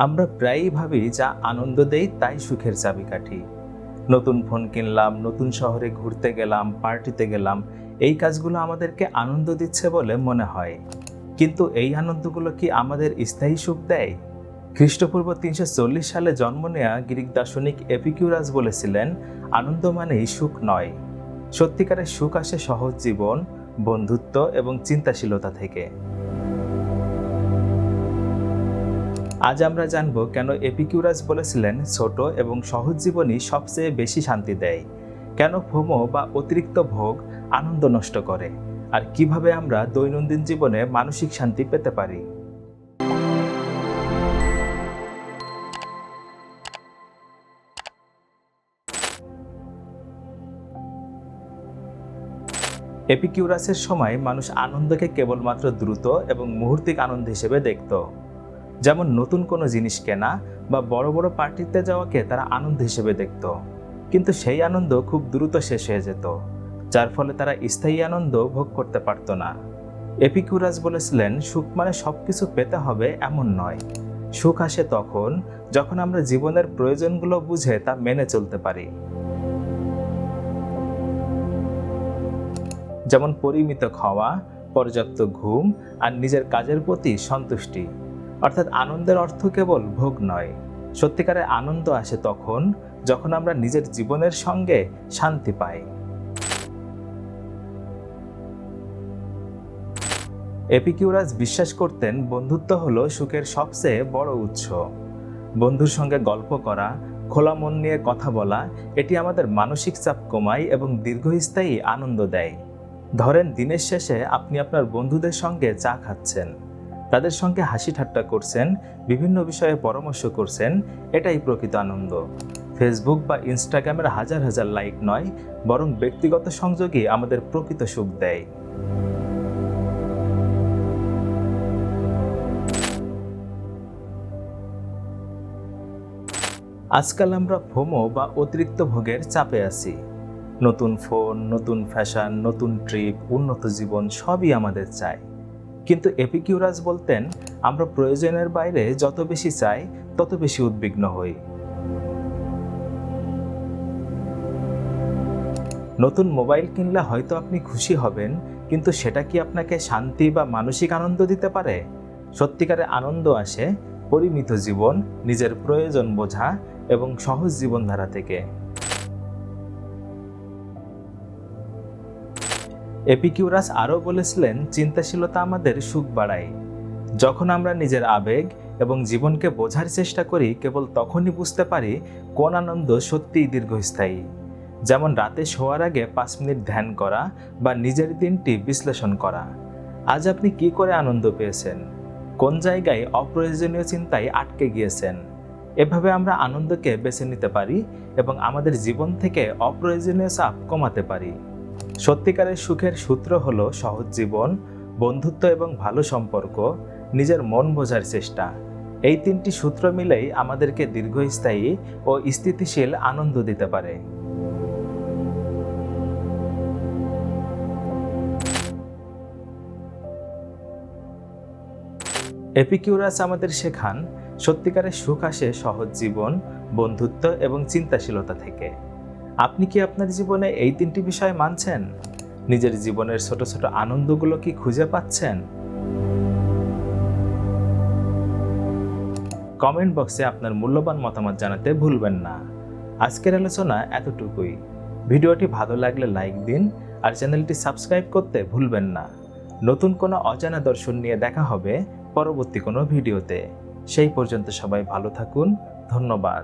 আমরা প্রায়ই ভাবি যা আনন্দ দেয় তাই সুখের চাবিকাঠি। নতুন ফোন কিনলাম, নতুন শহরে ঘুরতে গেলাম, পার্টিতে গেলাম, এই কাজগুলো আমাদেরকে আনন্দ দিচ্ছে বলে মনে হয়। কিন্তু এই আনন্দগুলো কি আমাদের স্থায়ী সুখ দেয়? খ্রিস্টপূর্ব 340 সালে জন্ম নেয়া গ্রিক দার্শনিক এপিকিউরাস বলেছিলেন, আনন্দ মানেই সুখ নয়। সত্যিকারের সুখ আসে সহজ জীবন, বন্ধুত্ব এবং চিন্তাশীলতা থেকে। আজ আমরা জানব কেন এপিকিউরাস বলেছিলেন ছোট এবং সহজ জীবনই সবচেয়ে বেশি শান্তি দেয়, কেন ফোমো বা অতিরিক্ত ভোগ আনন্দ নষ্ট করে, আর কিভাবে আমরা দৈনন্দিন জীবনে মানসিক শান্তি পেতে পারি। এপিকিউরাসের সময় মানুষ আনন্দকে কেবলমাত্র দ্রুত এবং মুহূর্তিক আনন্দ হিসেবে দেখত। যেমন নতুন কোনো জিনিস কেনা বা বড় বড় পার্টিতে যাওয়াকে তারা আনন্দ হিসেবে দেখত। কিন্তু সেই আনন্দ খুব দ্রুত শেষ হয়ে যেত, যার ফলে তারা স্থায়ী আনন্দ ভোগ করতে পারত না। এপিকিউরাস বলেছিলেন, সুখ মানে সবকিছু পেতে হবে এমন নয়। সুখ আসে তখন যখন আমরা জীবনের প্রয়োজনগুলো বুঝে তা মেনে চলতে পারি। যেমন পরিমিত খাওয়া, পর্যাপ্ত ঘুম আর নিজের কাজের প্রতি সন্তুষ্টি। অর্থাৎ আনন্দের অর্থ কেবল ভোগ নয়। সত্যিকারের আনন্দ আসে তখন যখন আমরা নিজের জীবনের সঙ্গে শান্তি পাই। এপিকিউরাস বিশ্বাস করতেন, বন্ধুত্ব হলো সুখের সবচেয়ে বড় উৎস। বন্ধুর সঙ্গে গল্প করা, খোলা মন নিয়ে কথা বলা, এটি আমাদের মানসিক চাপ কমায় এবং দীর্ঘস্থায়ী আনন্দ দেয়। ধরেন, দিনের শেষে আপনি আপনার বন্ধুদের সঙ্গে চা খাচ্ছেন, তাদের সঙ্গে হাসি ঠাট্টা করছেন, বিভিন্ন বিষয়ে পরামর্শ করছেন, এটাই প্রকৃত আনন্দ। ফেসবুক বা ইনস্টাগ্রামের হাজার হাজার লাইক নয়, বরং ব্যক্তিগত সংযোগই আমাদের প্রকৃত সুখ দেয়। আজকাল আমরা ফোমো বা অতিরিক্ত ভোগের চাপে আছি। নতুন ফোন, নতুন ফ্যাশন, নতুন ট্রিপ, উন্নত জীবন সবই আমাদের চাই। কিন্তু এপিকিউরাস বলতেন, আমরা প্রয়োজনের বাইরে যত বেশি চাই তত বেশি উদ্বিগ্ন হই। নতুন মোবাইল কিনলে হয়তো আপনি খুশি হবেন, কিন্তু সেটা কি আপনাকে শান্তি বা মানসিক আনন্দ দিতে পারে? সত্যিকারের আনন্দ আসে পরিমিত জীবন, নিজের প্রয়োজন বোঝা এবং সহজ জীবনধারা থেকে। এপিকিউরাস আরও বলেছিলেন, চিন্তাশীলতা আমাদের সুখ বাড়ায়। যখন আমরা নিজের আবেগ এবং জীবনকে বোঝার চেষ্টা করি, কেবল তখনই বুঝতে পারি কোন আনন্দ সত্যিই দীর্ঘস্থায়ী। যেমন রাতে শোয়ার আগে 5 মিনিট ধ্যান করা বা নিজের দিনটি বিশ্লেষণ করা। আজ আপনি কি করে আনন্দ পেয়েছেন? কোন জায়গায় অপ্রয়োজনীয় চিন্তায় আটকে গিয়েছেন? এভাবে আমরা আনন্দকে বেছে নিতে পারি এবং আমাদের জীবন থেকে অপ্রয়োজনীয় চাপ কমাতে পারি। সত্যিকারের সুখের সূত্র হলো সহজ জীবন, বন্ধুত্ব এবং ভালো সম্পর্ক, নিজের মন বোঝার চেষ্টা। এই 3টি সূত্র মিলেই আমাদেরকে দীর্ঘস্থায়ী ও স্থিতিশীল আনন্দ দিতে পারে। এপিকিউরাস আমাদের শেখান, সত্যিকারের সুখ আসে সহজ জীবন, বন্ধুত্ব এবং চিন্তাশীলতা থেকে। আপনি কি আপনার জীবনে এই 3টি বিষয় মানছেন? নিজের জীবনের ছোট ছোট আনন্দগুলো কি খুঁজে পাচ্ছেন? কমেন্ট বক্সে আপনার মূল্যবান মতামত জানাতে ভুলবেন না। আজকের আলোচনা এতটুকুই। ভিডিওটি ভালো লাগলে লাইক দিন আর চ্যানেলটি সাবস্ক্রাইব করতে ভুলবেন না। নতুন কোনো অজানা দর্শন নিয়ে দেখা হবে পরবর্তী কোনো ভিডিওতে। সেই পর্যন্ত সবাই ভালো থাকুন। ধন্যবাদ।